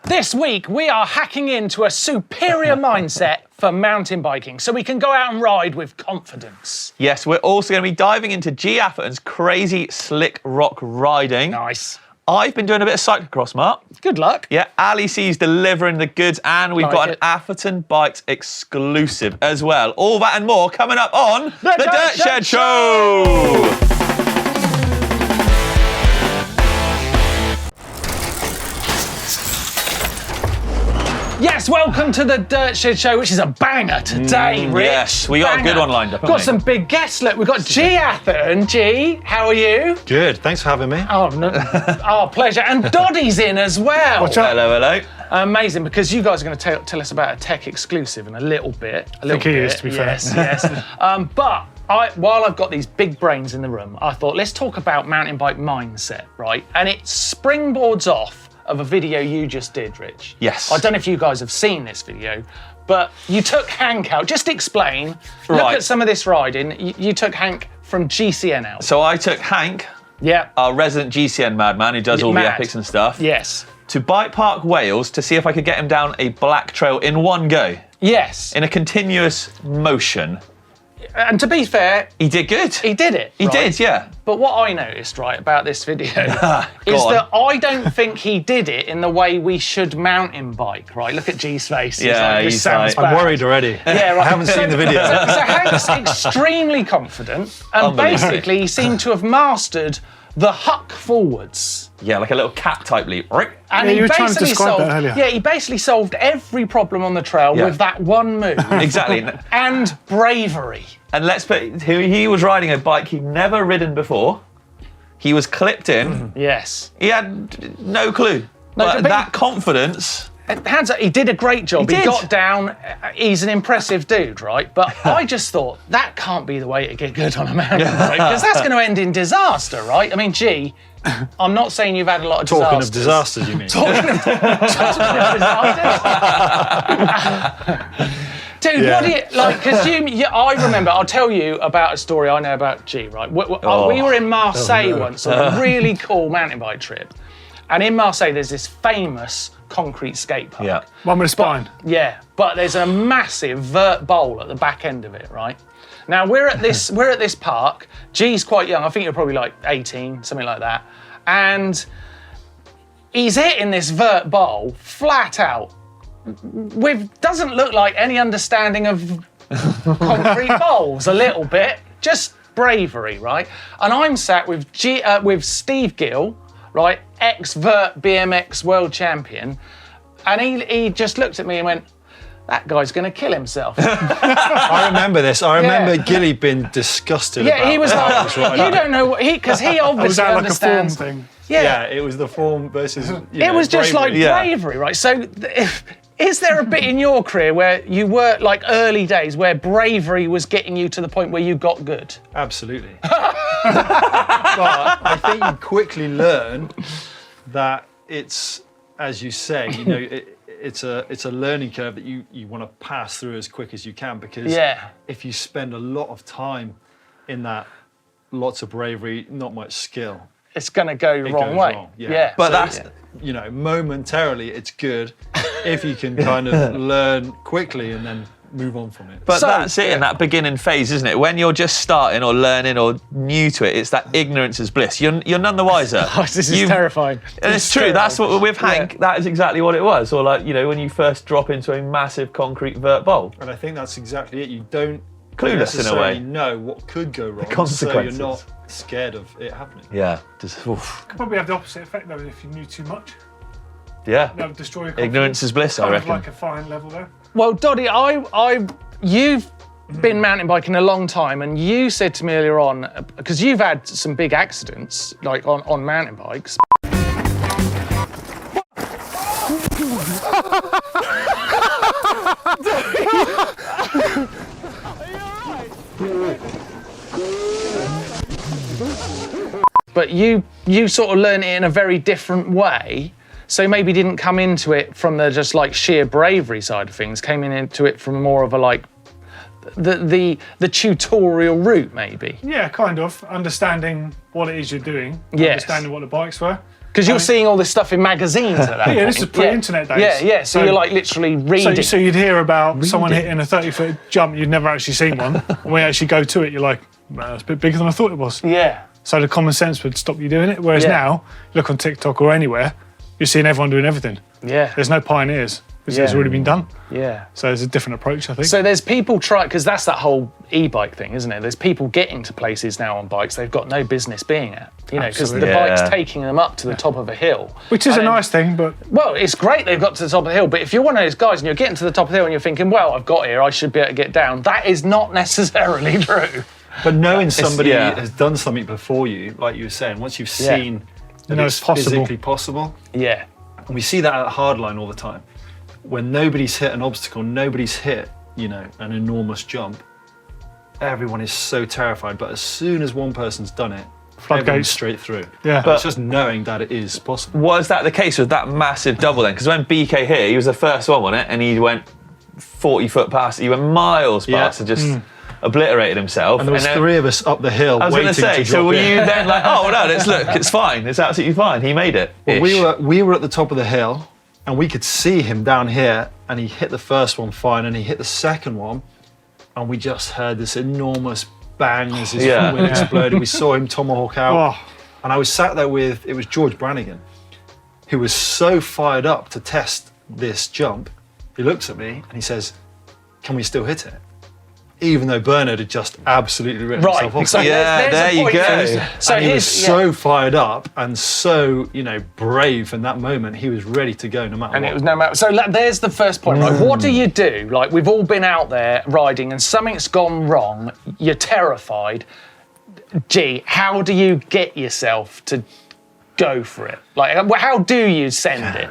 This week, we are hacking into a superior mindset for mountain biking so we can go out and ride with confidence. Yes, we're also going to be diving into Gee Atherton's crazy slick rock riding. Nice. I've been doing a bit of cyclocross, Mark. Good luck. Yeah, Ali C's delivering the goods, and we've got an it. Atherton Bikes exclusive as well. All that and more coming up on the Dirt Shed Show! Yes, welcome to the Dirt Shed Show, which is a banger today, Rich. Yes, we got a good one lined up, haven't Got we? some big guests. Look, we've got Gee Atherton. Gee, how are you? Good, thanks for having me. Oh, no, our pleasure. And Doddy's in as well. Watch out. Hello, hello. Amazing, because you guys are going to tell us about a tech exclusive in a little bit. I think he is, to be fair. Yes. But while I've got these big brains in the room, I thought, let's talk about mountain bike mindset, right? And it springboards off of a video you just did, Rich. Yes. I don't know if you guys have seen this video, but you took Hank out. Just explain. Look Right. at some of this riding. You took Hank from GCN out. So I took Hank, Yeah. our resident GCN madman who does all the epics and stuff, Yes. to Bike Park Wales to see if I could get him down a black trail in one go, Yes. in a continuous motion. And to be fair, He did good. he did it. He right? did, yeah. But what I noticed, right, about this video Go is on. that I don't think he did it in the way we should mountain bike, right? Look at G's face. Yeah, this he's sounds like- bad. I'm worried already. Yeah, right. I haven't seen the video. So Hank's extremely confident, and Unbelievable. basically he seemed to have mastered the huck forwards. Yeah, like a little cat type leap. Right? And Yeah, he you were trying to basically describe solved, that earlier. yeah, he basically solved every problem on the trail Yeah. with that one move. Exactly. And bravery. And let's put, he was riding a bike he'd never ridden before. He was clipped in. Yes. He had no clue. But but- that confidence. Hands up, he did a great job. He He did. got down. He's an impressive dude, right? But I just thought that can't be the way to get good on a mountain bike, because that's going to end in disaster, right? I mean, gee, I'm not saying you've had a lot of Talking disasters. of disasters, you mean? Talking of disasters. Dude, Yeah. what do you like? Because I remember. I'll tell you about a story I know about G. Right, we were in Marseille once on a really cool mountain bike trip, and in Marseille there's this famous concrete skate park. Yeah. One with a spine. Yeah, but there's a massive vert bowl at the back end of it, right? Now we're at this park. G's quite young. I think you're probably like 18, something like that, and he's hitting this vert bowl flat out. Doesn't look like any understanding of concrete bowls, a little bit, just bravery, right? And I'm sat with Steve Gill, right, ex-vert BMX world champion, and he just looked at me and went, that guy's going to kill himself. I remember this. I remember Gilly being disgusted about Yeah, he was how like, I was riding. you don't know what because he obviously Was that like a form understands. thing? Yeah, it was the form versus. It was just like bravery, right? So, is there a bit in your career where you were like early days where bravery was getting you to the point where you got good? Absolutely. But I think you quickly learn that it's, as you say, you know, it's a learning curve that you want to pass through as quick as you can, because if you spend a lot of time in that, lots of bravery, not much skill, it's going to go the wrong goes way. wrong, yeah. But So, that's you know, momentarily it's good if you can kind of learn quickly and then move on from it. But So- that's it in that beginning phase, isn't it? When you're just starting or learning or new to it, it's that ignorance is bliss. You're none the wiser. This is terrifying. And it's true. That's what with Hank. That is exactly what it was. Or like, you know, when you first drop into a massive concrete vert bowl. And I think that's exactly it. You don't Clueless in a way. necessarily know what could go wrong, consequences. so you're not scared of it happening. Yeah. Just oof. Could probably have the opposite effect though if you knew too much. Yeah. That would destroy your Ignorance confidence. is bliss, I Kind of reckon. like a fine level there. Well, Doddy, you've been mountain biking a long time, and you said to me earlier on, because you've had some big accidents, like on mountain bikes. But you sort of learn it in a very different way. So maybe didn't come into it from the just like sheer bravery side of things, came into it from more of a like the tutorial route maybe. Yeah, kind of. Understanding what it is you're doing. Yes. Understanding what the bikes were. Because you're seeing all this stuff in magazines at that point. Yeah, this is pre-internet days. Yeah. So you're like literally reading. So you'd hear about someone hitting a 30-foot jump, you'd never actually seen one. When you actually go to it, you're like, man, that's a bit bigger than I thought it was. Yeah. So the common sense would stop you doing it. Whereas now, you look on TikTok or anywhere, you're seeing everyone doing everything. Yeah. There's no pioneers. Because it's already been done. Yeah. So there's a different approach, I think. So there's people because that's that whole e-bike thing, isn't it? There's people getting to places now on bikes they've got no business being at. You know, because the bike's taking them up to the top of a hill. Which is a nice thing, but... Well, it's great they've got to the top of the hill, but if you're one of those guys and you're getting to the top of the hill and you're thinking, well, I've got here, I should be able to get down, that is not necessarily true. But knowing somebody has done something before you, like you were saying, once you've seen that it's physically possible. Yeah. And we see that at Hardline all the time. When nobody's hit an obstacle, nobody's hit, an enormous jump, everyone is so terrified. But as soon as one person's done it, everyone's straight through. Yeah. But it's just knowing that it is possible. Was that the case with that massive double then? Because when BK hit, he was the first one, wasn't it? And he went 40 foot past, he went miles past and just obliterated himself. And there was three of us up the hill waiting to drop in. I was going to say, so were you then like, oh no, look, it's fine, it's absolutely fine, he made it. Well, we were at the top of the hill, and we could see him down here, and he hit the first one fine, and he hit the second one, and we just heard this enormous bang as his front wheel exploded. We saw him tomahawk out, and I was sat there it was George Brannigan, who was so fired up to test this jump. He looks at me, and he says, can we still hit it? Even though Bernard had just absolutely written himself off. So there you go. So he was so fired up and so, brave in that moment. He was ready to go no matter what. And it was no matter. So there's the first point, right? What do you do? Like, we've all been out there riding and something's gone wrong. You're terrified. Gee, how do you get yourself to go for it? Like, how do you send it?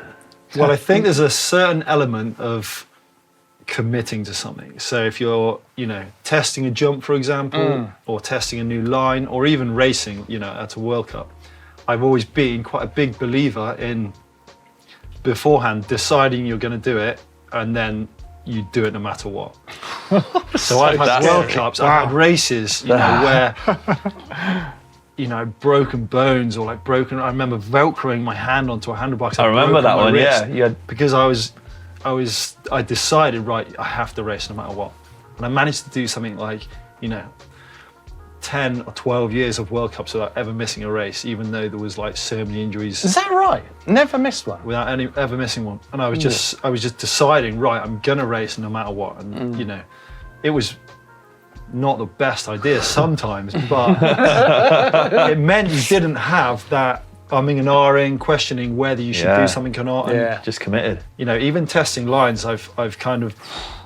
Well, I think there's a certain element of committing to something. So if you're, testing a jump, for example, or testing a new line, or even racing, at a World Cup, I've always been quite a big believer in beforehand deciding you're going to do it, and then you do it no matter what. So I've had World Cups, I've had races, where, broken bones or I remember Velcroing my hand onto a handlebar. I remember that one, Because I decided, right, I have to race no matter what. And I managed to do something like, 10 or 12 years of World Cups without ever missing a race, even though there was so many injuries. Is that right? Never missed one? Without ever missing one. And I was just deciding, right, I'm gonna race no matter what. And it was not the best idea sometimes, but it meant you didn't have that umming and ahhing, questioning whether you should do something or not. And, just committed. Even testing lines, I've kind of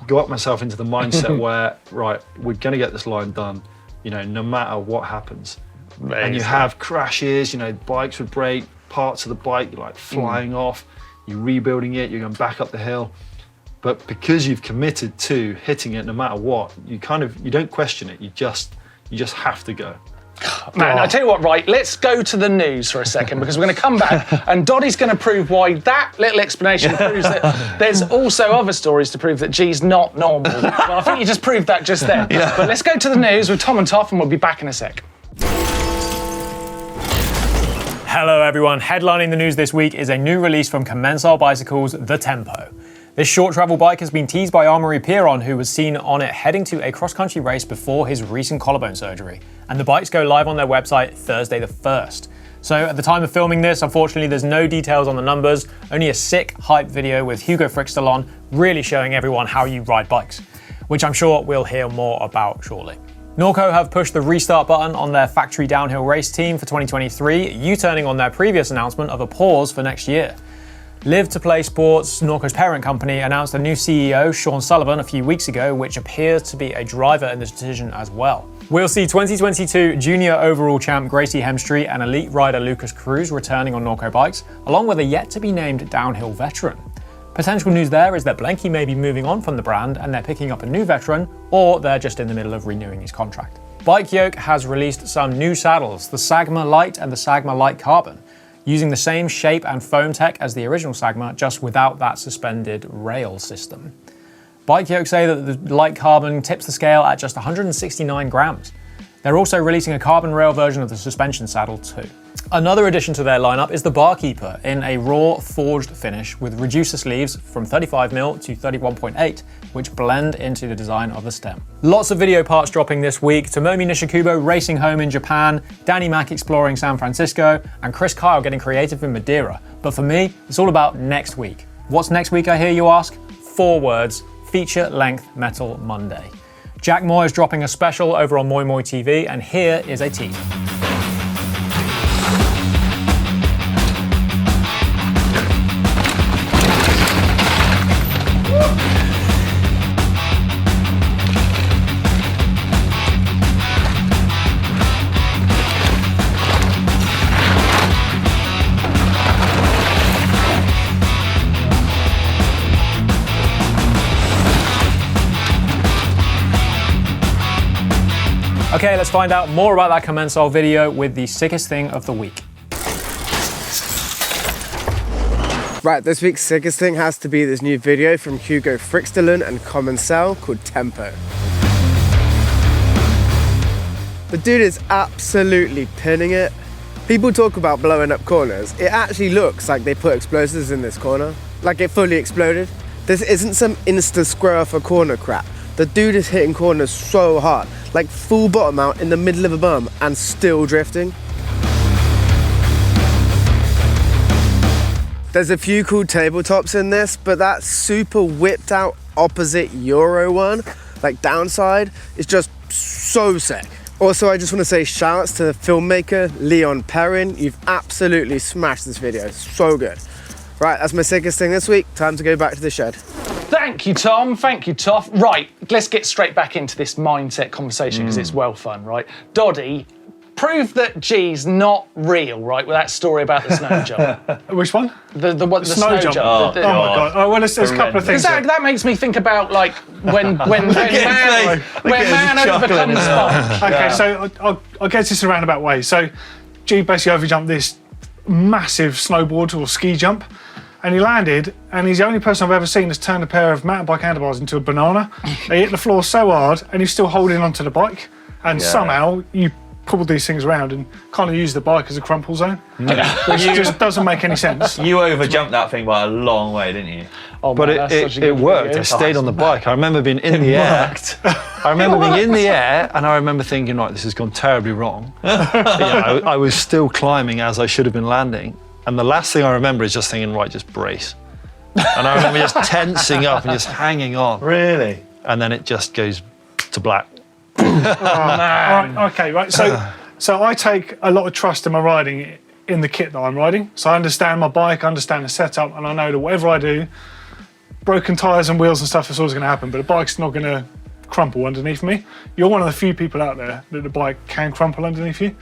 got myself into the mindset where, right, we're going to get this line done, no matter what happens. Amazing. And you have crashes, bikes would break, parts of the bike flying off, you're rebuilding it, you're going back up the hill. But because you've committed to hitting it no matter what, you don't question it, you just have to go. Man, I tell you what, right, let's go to the news for a second, because we're going to come back and Doddy's going to prove why that little explanation proves that there's also other stories to prove that Gee's not normal. Well, I think you just proved that just then. But let's go to the news with Tom and Toff, and we'll be back in a sec. Hello everyone, headlining the news this week is a new release from Commensal Bicycles, the Tempo. This short travel bike has been teased by Amaury Pierron, who was seen on it heading to a cross-country race before his recent collarbone surgery. And the bikes go live on their website Thursday the 1st. So at the time of filming this, unfortunately there's no details on the numbers, only a sick hype video with Hugo Frickstall on, really showing everyone how you ride bikes, which I'm sure we'll hear more about shortly. Norco have pushed the restart button on their factory downhill race team for 2023, U-turning on their previous announcement of a pause for next year. Live to Play Sports, Norco's parent company, announced a new CEO, Sean Sullivan, a few weeks ago, which appears to be a driver in this decision as well. We'll see 2022 junior overall champ Gracie Hemstreet and elite rider Lucas Cruz returning on Norco bikes, along with a yet-to-be-named downhill veteran. Potential news there is that Blenky may be moving on from the brand and they're picking up a new veteran, or they're just in the middle of renewing his contract. Bike Yoke has released some new saddles, the Sagma Light and the Sagma Light Carbon, using the same shape and foam tech as the original Sagma, just without that suspended rail system. Bike Yoke say that the Light Carbon tips the scale at just 169 grams. They're also releasing a carbon rail version of the suspension saddle too. Another addition to their lineup is the Barkeeper in a raw forged finish with reducer sleeves from 35mm to 31.8, which blend into the design of the stem. Lots of video parts dropping this week. Tomomi Nishikubo racing home in Japan, Danny Mac exploring San Francisco, and Chris Kyle getting creative in Madeira. But for me, it's all about next week. What's next week, I hear you ask? 4 words: feature-length Metal Monday. Jack Moore is dropping a special over on Moi Moi TV, and here is a teaser. Okay, let's find out more about that Commensal video with the sickest thing of the week. Right, this week's sickest thing has to be this new video from Hugo Frixtelen and Commensal called Tempo. The dude is absolutely pinning it. People talk about blowing up corners. It actually looks like they put explosives in this corner, like it fully exploded. This isn't some insta square off a corner crap. The dude is hitting corners so hard, like full bottom out in the middle of a berm and still drifting. There's a few cool tabletops in this, but that super whipped out opposite Euro one, like downside, is just so sick. Also, I just want to say shout outs to the filmmaker, Leon Perrin. You've absolutely smashed this video, so good. Right, that's my sickest thing this week. Time to go back to the shed. Thank you, Tom. Thank you, Toff. Right, let's get straight back into this mindset conversation because it's well fun, right? Doddy, prove that Gee's not real, right, with that story about the snow jump. Which one? The snow jump. Oh my God. Oh, well, there's a couple of things. That makes me think about, like, when man overcomes Sponge. Okay, so I'll get this in a roundabout way. So Gee basically overjumped this massive snowboard or ski jump, and he landed, and he's the only person I've ever seen that's turned a pair of mountain bike handlebars into a banana. They hit the floor so hard, and he's still holding onto the bike, and somehow you pull these things around and kind of use the bike as a crumple zone, which just doesn't make any sense. You overjumped that thing by a long way, didn't you? Oh, but it worked. I stayed on the bike. I remember being in the air. I remember being in the air, and I remember thinking, right, this has gone terribly wrong. I was still climbing as I should have been landing. And the last thing I remember is just thinking, right, just brace. And I remember just tensing up and just hanging on. Really? And then it just goes to black. Right. So I take a lot of trust in my riding in the kit that I'm riding. So I understand my bike, I understand the setup, and I know that whatever I do, broken tyres and wheels and stuff is always going to happen, but the bike's not going to crumple underneath me. You're one of the few people out there that the bike can crumple underneath you.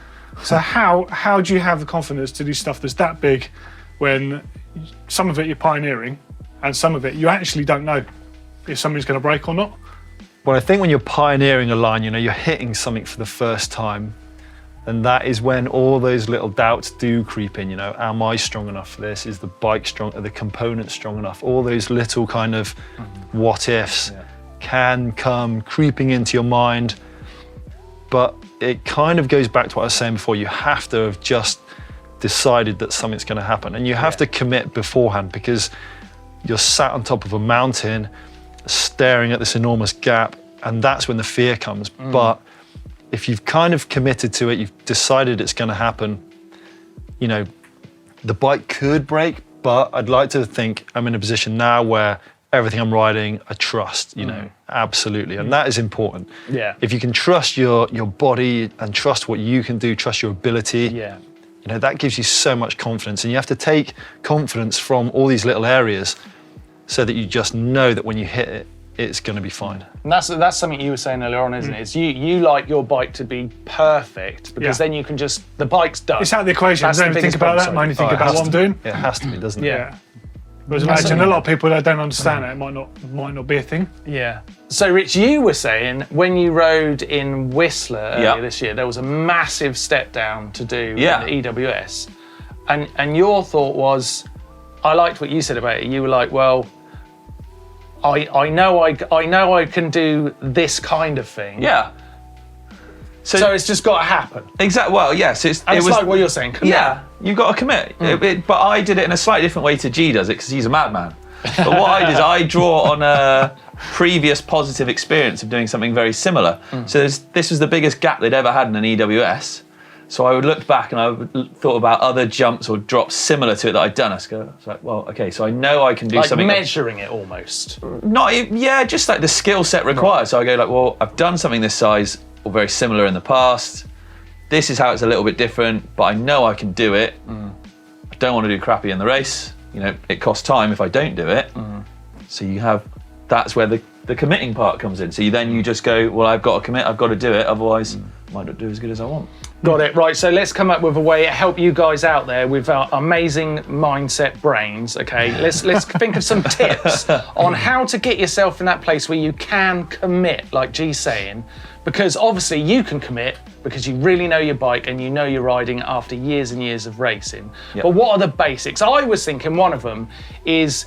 So how do you have the confidence to do stuff that's that big when some of it you're pioneering and some of it you actually don't know if something's going to break or not? Well, I think when you're pioneering a line, you're hitting something for the first time, and that is when all those little doubts do creep in. Am I strong enough for this? Is the bike strong? Are the components strong enough? All those little kind of what ifs can come creeping into your mind. But it kind of goes back to what I was saying before. You have to have just decided that something's going to happen, and you have to commit beforehand, because you're sat on top of a mountain staring at this enormous gap, and that's when the fear comes. But if you've kind of committed to it, you've decided it's going to happen, the bike could break, but I'd like to think I'm in a position now where everything I'm riding, I trust, absolutely. And that is important. Yeah. If you can trust your body and trust what you can do, trust your ability, that gives you so much confidence. And you have to take confidence from all these little areas so that you just know that when you hit it, it's going to be fine. And that's something you were saying earlier on, isn't it? It's you like your bike to be perfect, because then you can just, the bike's done. It's out of the equation. I don't even think about that. I only think about what I'm doing. It has to be, doesn't it? Yeah. But imagine a lot of people that don't understand it might not be a thing. Yeah. So, Rich, you were saying when you rode in Whistler earlier this year, there was a massive step down to do in the EWS. And your thought was, I liked what you said about it. You were like, well, I know I can do this kind of thing. Yeah. So it's just got to happen. Exactly. Well, yes. It's like what you're saying. Yeah, you've got to commit. But I did it in a slightly different way to G does it, because he's a madman. But what I did is I draw on a previous positive experience of doing something very similar. So this was the biggest gap they'd ever had in an EWS. So I would look back and I would thought about other jumps or drops similar to it that I'd done. I was like, well, okay, so I know I can do something. Like measuring it almost. Just like the skill set required. Right. So I go like, well, I've done something this size or very similar in the past. This is how it's a little bit different, but I know I can do it. I don't want to do crappy in the race. It costs time if I don't do it. So that's where the committing part comes in. So you just go, well, I've got to commit, I've got to do it, otherwise I might not do as good as I want. Got it. Right, so let's come up with a way to help you guys out there with our amazing mindset brains, okay? Let's think of some tips on how to get yourself in that place where you can commit, like G's saying, because obviously you can commit because you really know your bike and you know you're riding after years and years of racing. Yep. But what are the basics? I was thinking one of them is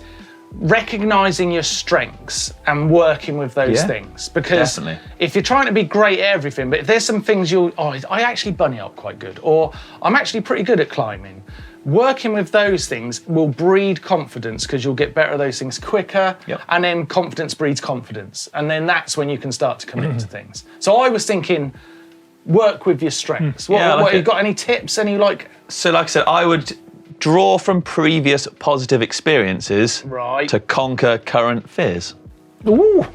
recognizing your strengths and working with those things, because if you're trying to be great at everything, but if there's some things I actually bunny up quite good, or I'm actually pretty good at climbing, working with those things will breed confidence, because you'll get better at those things quicker, and then confidence breeds confidence, and then that's when you can start to commit to things. So I was thinking, work with your strengths. What you got any tips? So like I said, I would draw from previous positive experiences to conquer current fears. Ooh.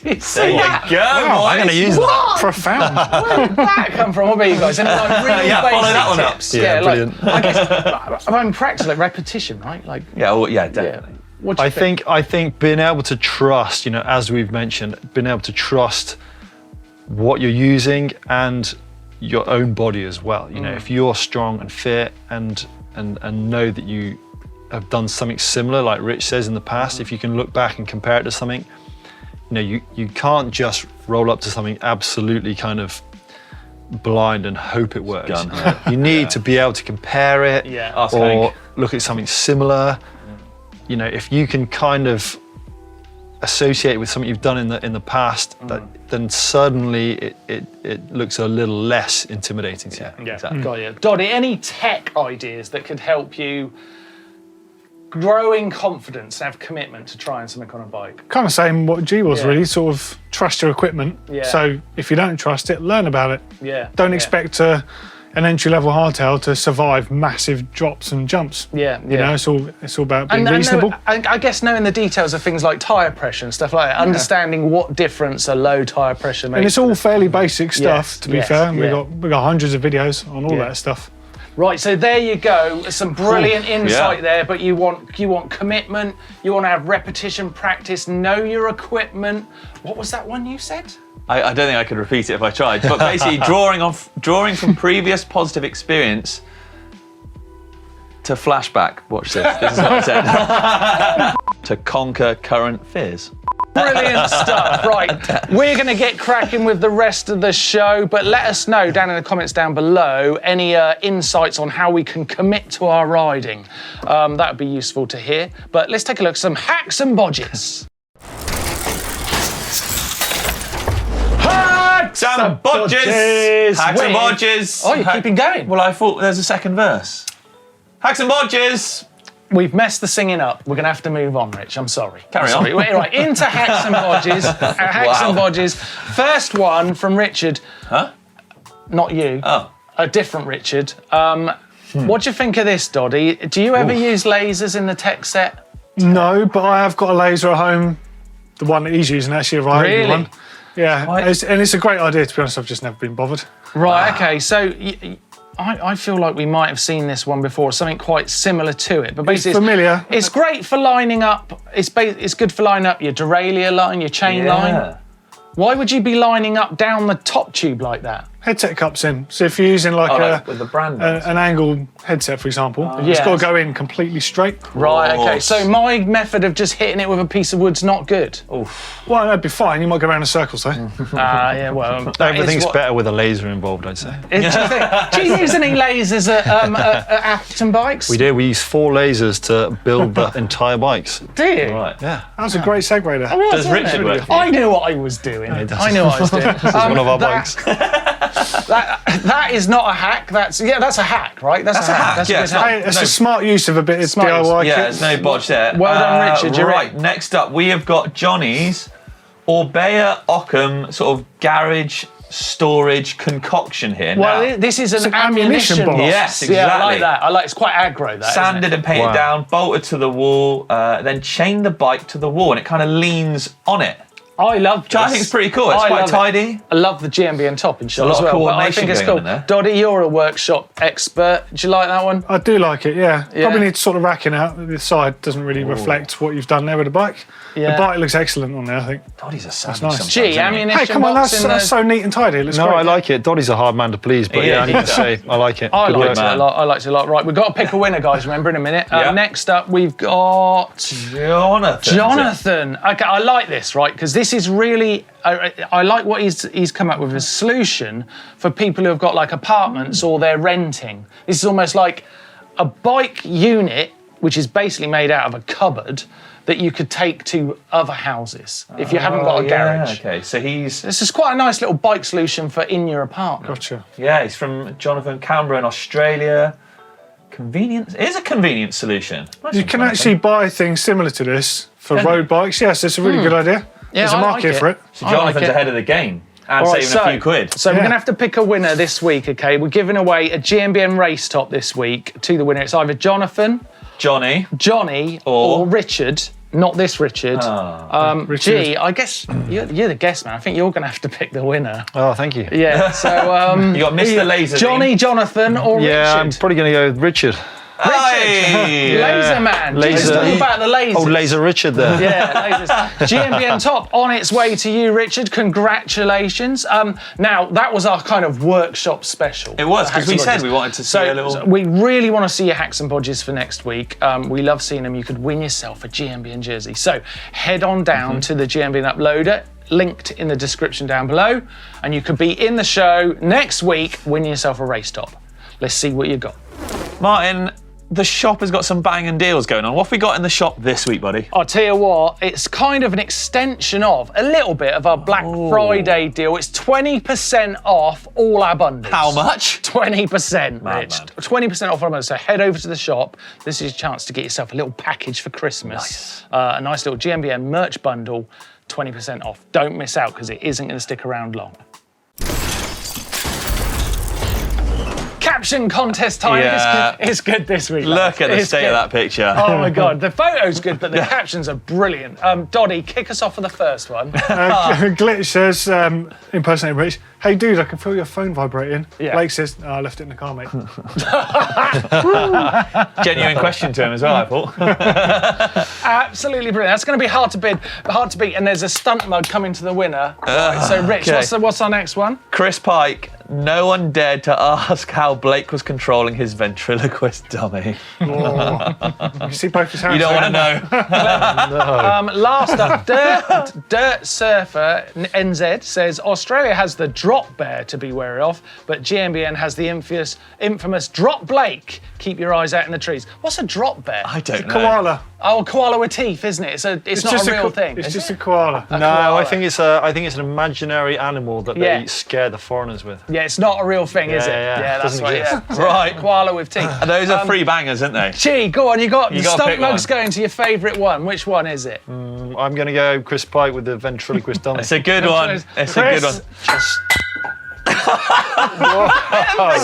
There you go. Wow, I'm going to use that. Profound. Where did that come from? What about you guys? Any like really basic follow that one tips? up. Yeah, brilliant. I guess I'm practice like repetition, right? Like definitely. What do you think? I think being able to trust, as we've mentioned, being able to trust what you're using and your own body as well. If you're strong and fit and know that you have done something similar, like Rich says in the past, if you can look back and compare it to something, you can't just roll up to something absolutely kind of blind and hope it works. You need to be able to compare it or look at something similar. If you can kind of associate with something you've done in the past, then suddenly it looks a little less intimidating to you. Yeah, exactly. Got you. Doddy, any tech ideas that could help you grow in confidence and have commitment to trying something on a bike? Kind of saying what G was really, sort of trust your equipment. Yeah. So if you don't trust it, learn about it. Yeah. Don't expect an entry-level hardtail to survive massive drops and jumps. It's all about being reasonable. I guess knowing the details of things like tyre pressure and stuff like that, understanding what difference a low tyre pressure makes. And it's all fairly basic stuff, to be fair. We've got hundreds of videos on all that stuff. Right, so there you go. Some brilliant insight there, but you want commitment, you want to have repetition, practice, know your equipment. What was that one you said? I don't think I could repeat it if I tried, but basically drawing from previous positive experience to flashback. Watch this. This is what I said. To conquer current fears. Brilliant stuff. Right, we're going to get cracking with the rest of the show, but let us know down in the comments down below any insights on how we can commit to our riding. That would be useful to hear. But let's take a look at some hacks and bodges. Hacks and bodges! Hacks and bodges! Oh, you're keeping going. Well, I thought there's a second verse. Hacks and bodges! We've messed the singing up. We're going to have to move on, Rich. I'm sorry. Carry on. Right, into hacks and bodges. Hacks and bodges. First one from Richard. Huh? Not you. Oh. A different Richard. What do you think of this, Doddy? Do you ever use lasers in the tech set? No, but I have got a laser at home. The one that he's using, actually, a Ryan one. Yeah, and it's a great idea, to be honest. I've just never been bothered. Right, okay, so I feel like we might have seen this one before, something quite similar to it. But basically, it's familiar. It's great for lining up. It's good for lining up your derailleur line, your chain line. Why would you be lining up down the top tube like that? Headset cups in. So if you're using with the brand an angled headset, for example, it's got to go in completely straight. Right, okay. So my method of just hitting it with a piece of wood's not good. Oof. Well, that'd be fine. You might go around in circles, though. Yeah, well... Everything's better with a laser involved, I'd say. Do you use any lasers at Atherton Bikes? We do. We use 4 lasers to build the entire bikes. Do you? Right. Yeah. That was a great segue there. Does Richard work? I knew what I was doing. I knew what I was doing. This is one of our bikes. That is not a hack. That's a hack, right? That's a hack. That's a good hack. It's a smart use of a bit of DIY kit. Yeah, there's no bodge there. Well done, Richard. You're right. Next up, we have got Johnny's Orbea Ockham sort of garage storage concoction here. Well, now, this is an ammunition ammunition box. Yes, exactly. Yeah, I like that. It's quite aggro. That sanded and painted down, bolted to the wall, then chained the bike to the wall, and it kind of leans on it. I love this. Which I think it's pretty cool. It's quite tidy. I love the GMBN top in shot a lot as well. of But I coordination think it's going cool. on there. Doddy, you're a workshop expert. Do you like that one? I do like it, yeah. Probably need to sort of rack it out. The side doesn't really reflect what you've done there with the bike. Yeah. The bike looks excellent on there, I think. Doddy's a savage nice. sometimes, Gee, isn't he? ammunition Hey, come on, box that's so neat and tidy. It looks No, great. I like it. Doddy's a hard man to please, but Yeah, I need to say, I like it. I Good liked work. it a lot. I liked it a lot. Right, we've got to pick a winner, guys. Remember in a minute. Yeah. Next up, we've got Jonathan. Okay, I like this, right? Because this is really. I like what he's come up with a solution for people who have got like apartments or they're renting. This is almost like a bike unit, which is basically made out of a cupboard that you could take to other houses if you haven't got a garage. Okay, so This is quite a nice little bike solution for in your apartment. Gotcha. he's from Jonathan, Canberra in Australia. Convenience. It is a convenient solution. Nice You and can fun, actually buy things similar to this for Can you? road bikes. Yes, it's a really good idea. Yeah, There's a I like market it. for it. So Jonathan's ahead of the game and All right, saving a few quid. So we're going to have to pick a winner this week, okay? We're giving away a GMBN race top this week to the winner. It's either Jonathan, Johnny. Johnny, or Richard. Not this Richard. Richard. Gee, I guess you're the guest man. I think you're going to have to pick the winner. Oh, thank you. Yeah, so... You got Mr. Laser. Johnny, Jonathan, or Yeah, I'm Richard? probably going to go with Richard. Hey! Laser man. Laser. Just talk about the lasers. Oh, Laser Richard there. Yeah, lasers. GMBN top on its way to you, Richard. Congratulations. Now, that was our kind of workshop special. It was, because we Hacks and said Bodges. we wanted to see a little... So we really want to see your hacks and bodges for next week. We love seeing them. You could win yourself a GMBN jersey. So head on down to the GMBN Uploader, linked in the description down below, and you could be in the show next week winning yourself a race top. Let's see what you got. Martyn, the shop has got some banging deals going on. What have we got in the shop this week, buddy? I'll tell you what, it's kind of an extension of a little bit of our Black Friday deal. It's 20% off all our bundles. How much? 20%, Mad, Rich. man. 20% off our bundles. So head over to the shop. This is your chance to get yourself a little package for Christmas. A nice little GMBN merch bundle, 20% off. Don't miss out because it isn't going to stick around long. Caption contest time. Yeah. It's good this week. Look at the It's state of good. that picture. Oh my God, the photo's good, but the captions are brilliant. Doddy, kick us off for the first one. Glitch says, impersonating Rich, hey dude, I can feel your phone vibrating. Yeah. Blake says, oh, I left it in the car, mate. Genuine question to him as well, I thought. Absolutely brilliant. That's going to be hard to beat. And there's a stunt mug coming to the winner. Right, so Rich, okay. what's our next one? Chris Pike, no one dared to ask how Blake was controlling his ventriloquist dummy. You see both his hands? You don't want to know. Last up, Dirt Surfer NZ says Australia has the drop bear to be wary of, but GMBN has the infamous drop Blake. Keep your eyes out in the trees. What's a drop bear? I don't know. Koala. Oh, a koala with teeth, isn't it? It's not just a real thing. It's is just it? a koala. No, I think it's an imaginary animal that Yeah. they scare the foreigners with. Yeah, it's not a real thing, is it? Yeah, that's doesn't right. exist. Yeah. Right. Koala with teeth. Those are free bangers, aren't they? Gee, go on. You got You gotta stunt pick mugs one. going to your favourite one. Which one is it? I'm going to go Chris Pike with the ventriloquist dummy. It's a good one. It's a good one.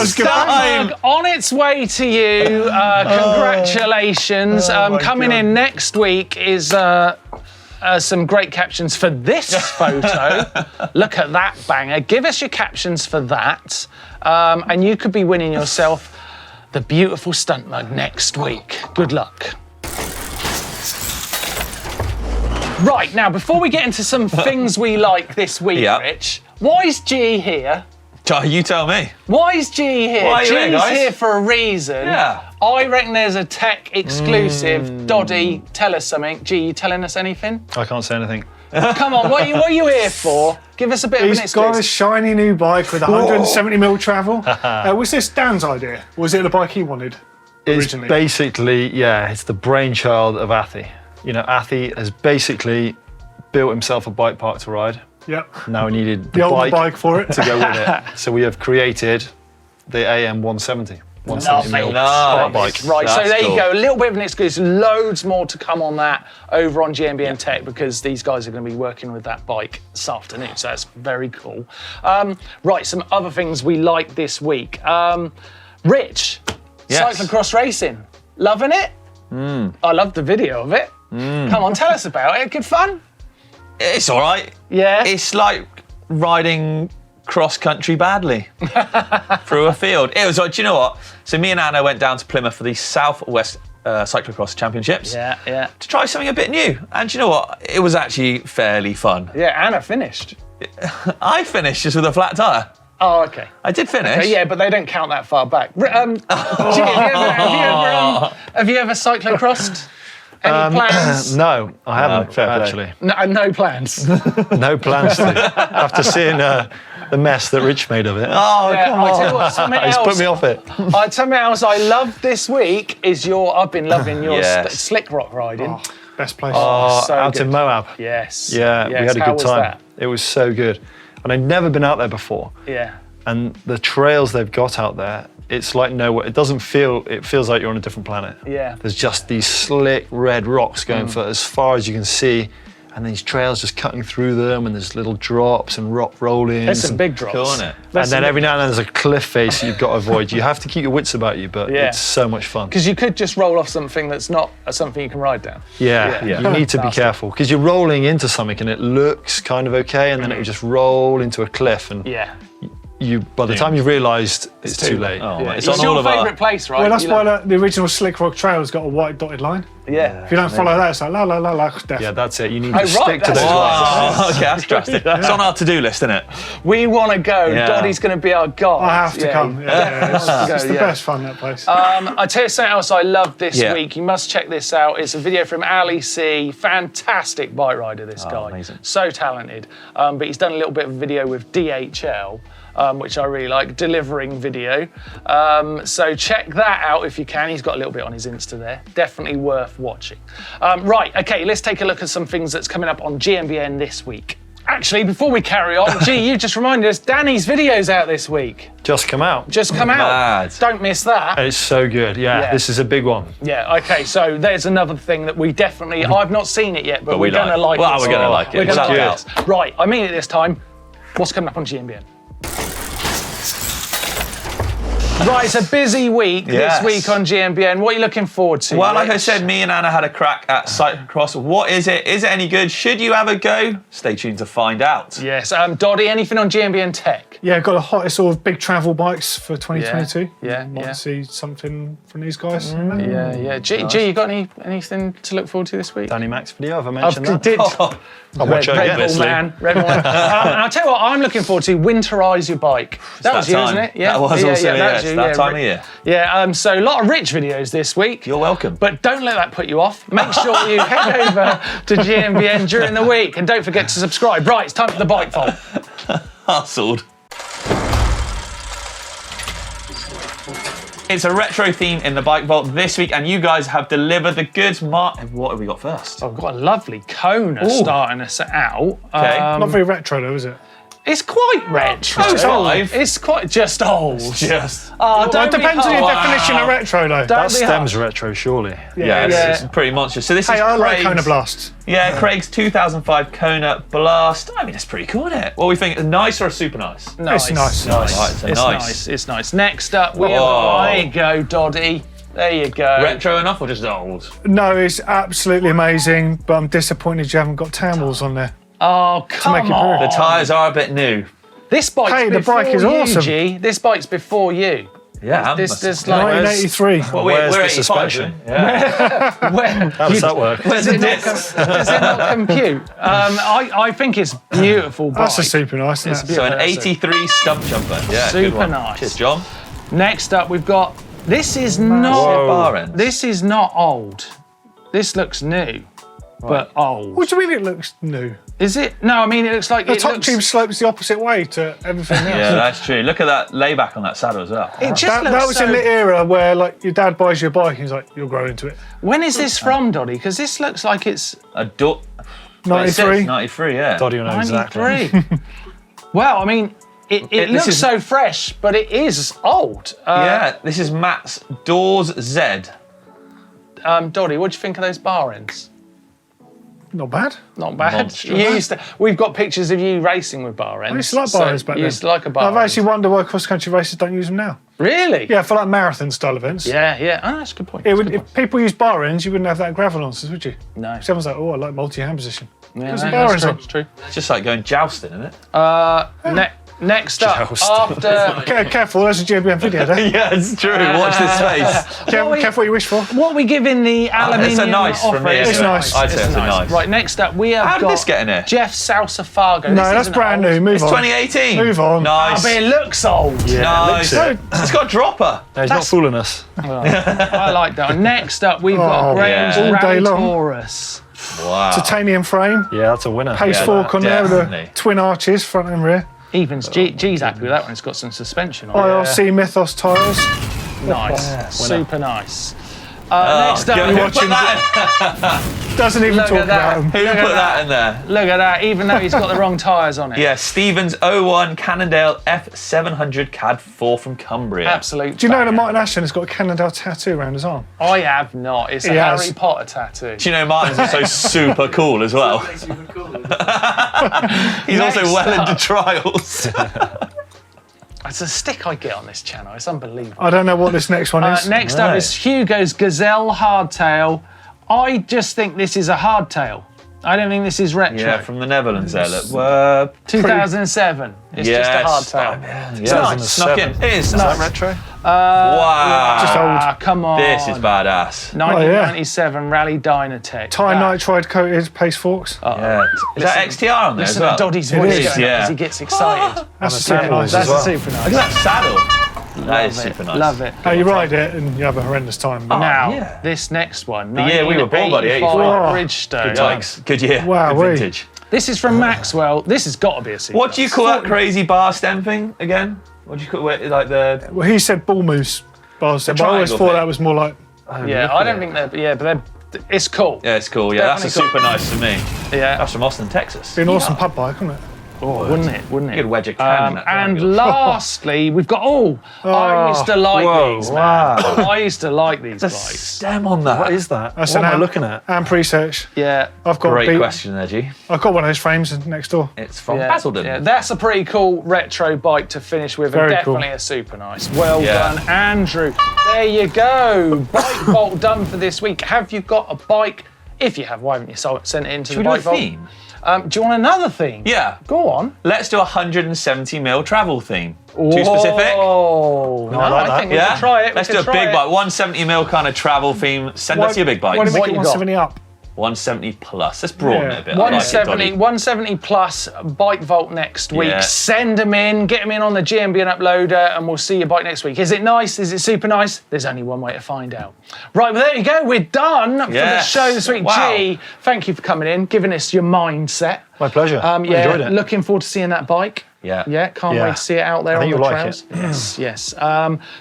Stunt mug on its way to you. Congratulations. Coming in next week is some great captions for this photo. Look at that banger. Give us your captions for that. And you could be winning yourself the beautiful stunt mug next week. Good luck. Right, now, before we get into some things we like this week, Yeah. Rich, why is G here? You tell me. Why is G here? Why are you G's here, guys? here for a reason. Yeah. I reckon there's a tech exclusive. Doddy, tell us something. G, you telling us anything? I can't say anything. Come on, what are you here for? Give us a bit of an He's got a exclusive. shiny new bike with 170mm travel. Was this Dan's idea? Was it the bike he wanted It's originally? basically, it's the brainchild of Athy. You know, Athy has basically built himself a bike park to ride. Yep. Now we needed The ultimate bike for it. to go with it. So we have created the AM 170. 170 mil Nice. bike. Right, so That's there you cool. go. A little bit of an exclusive. Loads more to come on that over on GMBN Tech because these guys are going to be working with that bike this afternoon. So that's very cool. Right, some other things we like this week. Rich, Yes. cyclocross racing. Loving it? I love the video of it. Come on, tell us about it. Good fun? It's all right. Yeah. It's like riding cross country badly through a field. It was like, do you know what? So me and Anna went down to Plymouth for the Southwest Cyclocross Championships Yeah. to try something a bit new. And do you know what? It was actually fairly fun. Yeah, Anna finished. I finished just with a flat tyre. Oh, okay. I did finish. Yeah, but they don't count that far back. Gee, have you ever cyclocrossed? Any plans? No, I haven't actually. No plans. No plans to. After seeing the mess that Rich made of it. Oh, Yeah, come I on. tell you what, something He's else. put me off it. Something else I love this week is I've been loving your Yes. slick rock riding. Best place. So Out good. in Moab. Yes. Yeah, Yes. we had a How good was time. that? It was so good. And I'd never been out there before. Yeah. And the trails they've got out there, it's like nowhere. It feels like you're on a different planet. Yeah. There's just these slick red rocks going for as far as you can see, and these trails just cutting through them, and there's little drops and rock roll-ins. There's some big drops. Cool, isn't it? And then every now and then there's a cliff face you've got to avoid. You have to keep your wits about you, but Yeah. it's so much fun. Because you could just roll off something that's not something you can ride down. Yeah, Yeah. you need to be Nasty. careful because you're rolling into something and it looks kind of okay, and then it will just roll into a cliff, and Yeah. by the time you've realised, it's too late. Oh, Yeah. it's It's on all your of our... favourite place, right? Well, that's You why love- the original Slick Rock Trail's got a white dotted line. Yeah. If you don't follow that, it's like la la la la. Death. Yeah, that's it. You need Oh, to right, stick to that's those why. lines. Oh, okay, that's drastic. It's on our to-do list, isn't it? We want to go. Yeah. Doddie's going to be our guide. I have to come. Yeah, it's the yeah. best fun, that place. I tell you something else I love this Yeah. week. You must check this out. It's a video from Ali C. Fantastic bike rider, this guy. amazing. So talented. But he's done a little bit of video with DHL, which I really like, delivering video. So check that out if you can. He's got a little bit on his Insta there. Definitely worth watching. Right, okay, let's take a look at some things that's coming up on GMBN this week. Actually, before we carry on, Gee, you just reminded us, Danny's video's out this week. Just come out. Just come out. Mad. Don't miss that. It's so good. Yeah, Yeah. this is a big one. Yeah, okay, so there's another thing that we definitely, I've not seen it yet, but we we're going to like. like Well, it. we're gonna like it, We're going to without like it. Right, I mean it this time. What's coming up on GMBN? Right, it's a busy week Yes. this week on GMBN. What are you looking forward to? Well, like I Rich? said, me and Anna had a crack at cyclocross. What is it? Is it any good? Should you have a go? Stay tuned to find out. Yes, Doddy, anything on GMBN Tech? Yeah, got the hottest sort of big travel bikes for 2022. Yeah, Might yeah. see something from these guys. Yeah. G, you got anything to look forward to this week? Danny Mac's video, have I mentioned that? Did. I'll watch it Red again. Bull man, Red Bull man. And I'll tell you what, I'm looking forward to winterise your bike. That was you, isn't it? That was also, that yeah, was it's you, that yeah. time of year. Yeah, so a lot of Rich videos this week. You're welcome. But don't let that put you off. Make sure you head over to GMBN during the week and don't forget to subscribe. Right, it's time for the bike vault. Hustled. It's a retro theme in the bike vault this week, and you guys have delivered the goods. What have we got first? I've got a lovely Kona starting us out. Okay. Not very retro though, is it? It's quite retro. Just old. It's quite just old. Just. Oh, Well, don't it depends be on your hard. definition of retro though. Don't That be stems hard. retro, surely. Yeah, Yeah. it's pretty monstrous. So this Hey, is I like Craig's, Kona Blast. Yeah, Craig's 2005 Kona Blast. I mean, it's pretty cool, isn't it? What do we think? Nice or super nice? It's nice. Right, so It's nice. nice. It's nice. Next up, we have. Whoa. There you go, Doddy. There you go. Retro enough or just old? No, it's absolutely amazing, but I'm disappointed you haven't got tan walls on there. Oh, come make it on. The tyres are a bit new. This bike's Hey, the before bike is you, awesome. G. This bike's before you. Yeah, This like 1983. Well, Where's we're the 85, suspension? Yeah. where, How does that work? Where's the discs? does it not compute? I think it's beautiful bike. That's a super nice, isn't it? So an 83 stump jumper. Yeah, good Super one. nice. Cheers, John. Next up, we've got. This is Whoa. not. Bar ends. This is not old. This looks new, but old. What do you mean it looks new? Is it? No, I mean it looks like The it top looks. tube slopes the opposite way to everything else. Yeah, that's true. Look at that layback on that saddle as well. It just That looks was so. in the era where like your dad buys you a bike and he's like, you'll grow into it. When is this from, Doddy? Because this looks like it's. A door. 93. 93, yeah. Doddy will know exactly. 93. Well, I mean, it looks so fresh, but it is old. Yeah, this is Matt's Doors Z. Doddy, what do you think of those bar ends? Not bad. Not bad. Monstrous. We've got pictures of you racing with bar ends. I used to like bar ends back You then. used to like a bar I've actually wondered why cross-country racers don't use them now. Really? Yeah, for like marathon-style events. Yeah. Oh, that's a good point. If people used bar ends, you wouldn't have that gravel nonsense, would you? No. Everyone's like, oh, I like multi-hand position. Yeah, Use no, some bar that's ends true. on. It's true. It's just like going jousting, isn't it? Next up, Joust. after... Careful, that's a GMBN video there. Yeah, it's true. Watch this space. Careful what you wish for. What are we giving the aluminium It's a nice from me. off-road? It's nice. I'd say it's a nice. Right, next up, we have How did got this get in here? Jeff Salsafago. No, that's brand new. Move It's on. 2018. Move on. Nice. But it looks old. Nice. it. It's got a dropper. No, he's not fooling us. I like that one. Next up, we've got Oh, Graham's yeah. All day Rally long. Taurus. Wow. Titanium frame. Yeah, that's a winner. Pace Yeah, fork on there with the definitely. twin arches, front and rear. Evans, G's happy with that one. It's got some suspension on it. IRC Mythos tyres. Nice. Super nice. Next up, Who we're put watching... Oh, Doesn't even Look talk at that. about them. Who put that in there? Look at that, even though he's got the wrong tyres on it. Yeah, Stevens 01 Cannondale F700 CAD 4 from Cumbria. Absolute. Do you know that banger. Martyn Ashton has got a Cannondale tattoo around his arm? I have not. It's a He has. Harry Potter tattoo. Do you know Martin's also super cool as well? He's also Next well up. into trials. It's a stick I get on this channel. It's unbelievable. I don't know what this next one is. Next up is Hugo's Gazelle Hardtail. I just think this is a hardtail. I don't think this is retro. Yeah, from the Netherlands there. Look. 2007. It's just a hardtail. It's nice. Snuck in. It is nice. Retro? Wow. Just old. Come on. This is badass. 1997 Rally Dynatech. Tie nitride coated pace forks. Yeah. Is that XTR on there as Listen well? to Doddy's It voice is, going yeah. as he gets excited. That's a super nice. That's well. a super nice. Look at that saddle. That is super nice. Love it. How you ride it and you have a horrendous time. But Now, yeah. this next one. The year we were born, buddy, 1985 84. Bridgestone. Good bikes. Good year. Wow, Good wee. vintage. This is from Maxwell. This has got to be a super. What do you call that crazy bar stem thing again? What do you call it? Like the... Well, he said ball moose bars. But I always triangle thought thing. that was more like. Yeah, I don't think they're. Yeah, but it's cool. Yeah, it's cool. Yeah, that's a Definitely super nice to me. Yeah. That's from Austin, Texas. Be an awesome pub bike, wouldn't it? Oh, wouldn't it? Wouldn't it? You could wedge a can in that and triangle. lastly, we've got. I used to like these. Man. Wow. I used to like these The bikes. stem on that. What is that? That's What an am I amp. looking at? And pre-search. Yeah. I've got Great question there, G. I've got one of those frames next door. It's from Yeah, Basildon. yeah, that's a pretty cool retro bike to finish with, Very and definitely cool. a super nice. Well Yeah. done, Andrew. There you go. Bike Vault done for this week. Have you got a bike? If you have, why haven't you sent it into Should the we do Bike a Vault? theme? Do you want another theme? Yeah. Go on. Let's do a 170mm travel theme. Too specific? Oh, no, I like I that. think we can try it. Let's we do can a big try bike, 170mm kind of travel theme. Send us your big Why bikes. don't we What make it you got? 170 up? 170 plus. Let's broaden Yeah. it a bit. I like it, 170, Doddy. 170 plus Bike Vault next week. Yeah. Send them in, get them in on the GMBN uploader, and we'll see your bike next week. Is it nice? Is it super nice? There's only one way to find out. Right, well, there you go. We're done for the Yes. show this week. Wow. G, thank you for coming in, giving us your mindset. My pleasure. I Yeah, enjoyed it. looking forward to seeing that bike. Yeah. Yeah, can't Yeah. wait to see it out there I on think the you'll like trails. Yes, yes.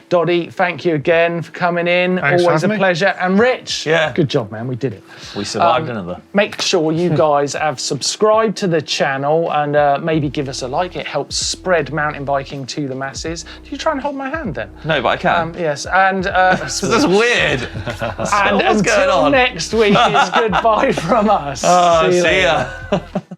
Doddy, thank you again for coming in. Thanks for Always a having me. pleasure. And Rich, Yeah. good job, man. We did it. We survived another. Make sure you guys have subscribed to the channel and maybe give us a like. It helps spread mountain biking to the masses. Do you try and hold my hand then? No, but I can. Yes, and This is weird. and What's going until on? next week, it's goodbye from us. Oh, see later. ya.